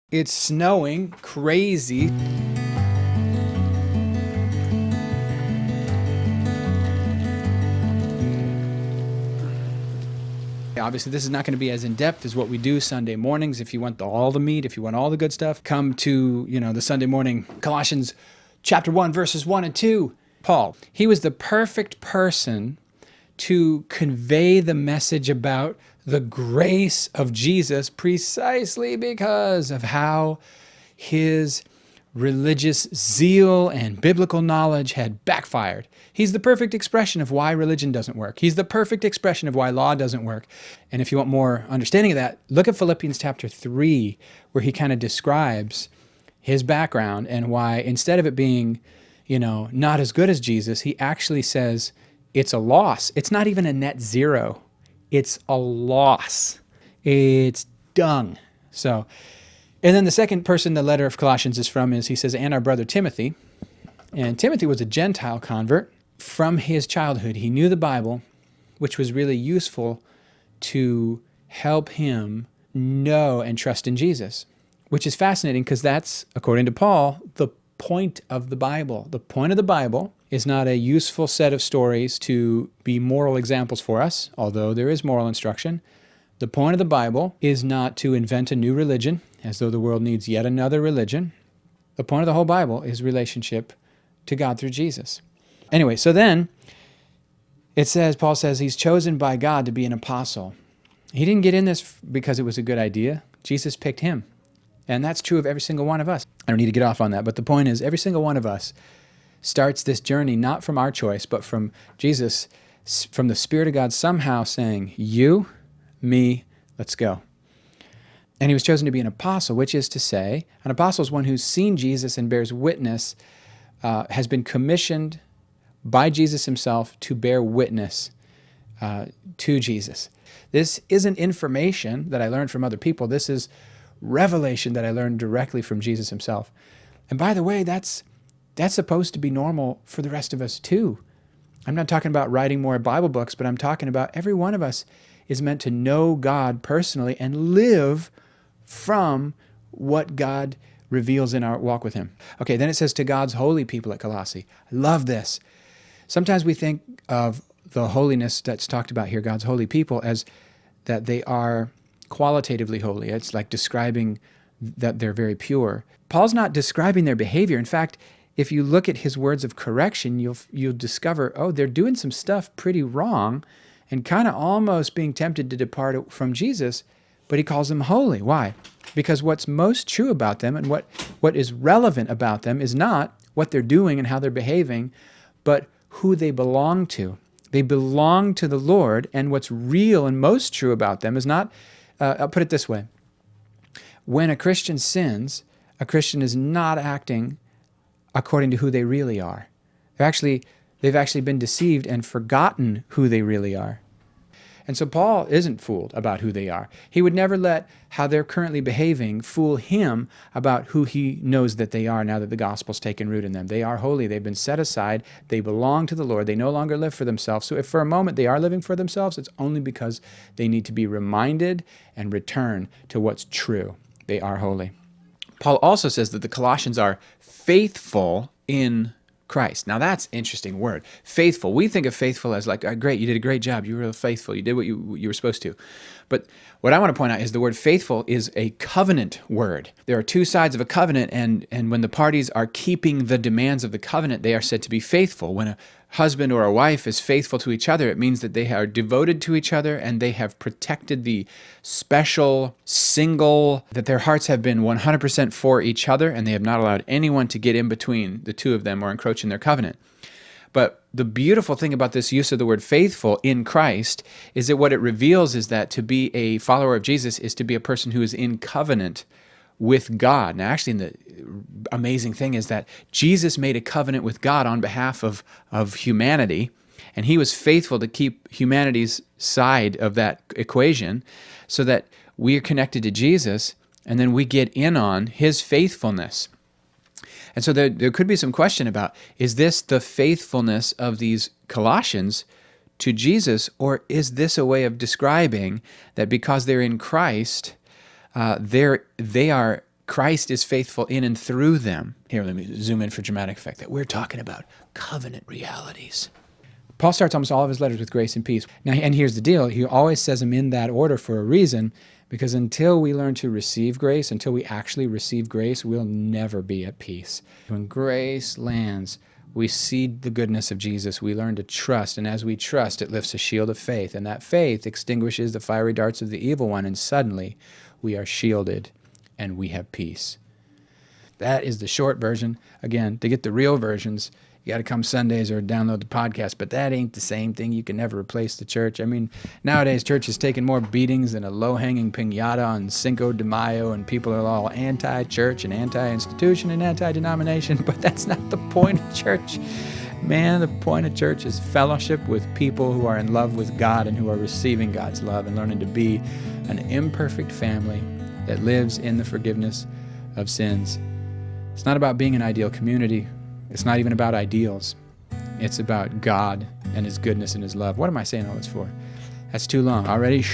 It's snowing crazy. Obviously, this is not going to be as in-depth as what we do Sunday mornings. If you want all the meat, if you want all the good stuff, come to, the Sunday morning Colossians chapter 1, verses 1 and 2. Paul, he was the perfect person to convey the message about the grace of Jesus precisely because of how his religious zeal and biblical knowledge had backfired. He's the perfect expression of why religion doesn't work. He's the perfect expression of why law doesn't work. And if you want more understanding of that, look at Philippians chapter 3, where he kind of describes his background and why instead of it being, not as good as Jesus, he actually says it's a loss. It's not even a net zero. It's a loss. It's dung. And then the second person the letter of Colossians is from is, he says, and our brother Timothy. And Timothy was a Gentile convert. From his childhood, he knew the Bible, which was really useful to help him know and trust in Jesus, which is fascinating because that's, according to Paul, the point of the Bible. The point of the Bible is not a useful set of stories to be moral examples for us, although there is moral instruction. The point of the Bible is not to invent a new religion, as though the world needs yet another religion. The point of the whole Bible is relationship to God through Jesus. Anyway, so then Paul says he's chosen by God to be an apostle. He didn't get in this because it was a good idea. Jesus picked him. And that's true of every single one of us. I don't need to get off on that, but the point is every single one of us starts this journey not from our choice, but from Jesus, from the Spirit of God somehow saying, you, me, let's go. And he was chosen to be an apostle, which is to say, an apostle is one who's seen Jesus and bears witness, has been commissioned by Jesus himself to bear witness to Jesus. This isn't information that I learned from other people. This is revelation that I learned directly from Jesus himself. And by the way, that's supposed to be normal for the rest of us too. I'm not talking about writing more Bible books, but I'm talking about every one of us is meant to know God personally and live from what God reveals in our walk with him. Okay, then it says to God's holy people at Colossae. I love this. Sometimes we think of the holiness that's talked about here, God's holy people, as that they are qualitatively holy. It's like describing that they're very pure. Paul's not describing their behavior. In fact, if you look at his words of correction, you'll discover, they're doing some stuff pretty wrong and kind of almost being tempted to depart from Jesus, but he calls them holy. Why? Because what's most true about them and what is relevant about them is not what they're doing and how they're behaving, but who they belong to. They belong to the Lord, and what's real and most true about them is not, I'll put it this way. When a Christian sins, a Christian is not acting according to who they really are. They've actually been deceived and forgotten who they really are. And so Paul isn't fooled about who they are. He would never let how they're currently behaving fool him about who he knows that they are now that the gospel's taken root in them. They are holy. They've been set aside. They belong to the Lord. They no longer live for themselves. So if for a moment they are living for themselves, it's only because they need to be reminded and return to what's true. They are holy. Paul also says that the Colossians are faithful in Christ. Now that's an interesting word. Faithful. We think of faithful as like, great, you did a great job. You were faithful. You did what you were supposed to. But what I want to point out is the word faithful is a covenant word. There are two sides of a covenant, and when the parties are keeping the demands of the covenant, they are said to be faithful. When a husband or a wife is faithful to each other, it means that they are devoted to each other and they have protected the special, single, that their hearts have been 100% for each other, and they have not allowed anyone to get in between the two of them or encroach in their covenant. But the beautiful thing about this use of the word faithful in Christ is that what it reveals is that to be a follower of Jesus is to be a person who is in covenant with God. Now, actually, the amazing thing is that Jesus made a covenant with God on behalf of humanity, and he was faithful to keep humanity's side of that equation so that we are connected to Jesus, and then we get in on his faithfulness. And so there could be some question about, is this the faithfulness of these Colossians to Jesus, or is this a way of describing that because they're in Christ, they are Christ is faithful in and through them. Here, let me zoom in for dramatic effect, that we're talking about covenant realities. Paul starts almost all of his letters with grace and peace. Now, and here's the deal. He always says them in that order for a reason, because until we learn to receive grace, until we actually receive grace, we'll never be at peace. When grace lands, we see the goodness of Jesus. We learn to trust, and as we trust, it lifts a shield of faith, and that faith extinguishes the fiery darts of the evil one, and suddenly we are shielded and we have peace. That is the short version. Again, to get the real versions, you got to come Sundays or download the podcast, but that ain't the same thing. You can never replace the church. I mean, nowadays, church is taking more beatings than a low-hanging piñata on Cinco de Mayo, and people are all anti-church and anti-institution and anti-denomination, but that's not the point of church. Man, the point of church is fellowship with people who are in love with God and who are receiving God's love and learning to be an imperfect family that lives in the forgiveness of sins. It's not about being an ideal community. It's not even about ideals. It's about God and His goodness and His love. What am I saying all this for? That's too long. Already?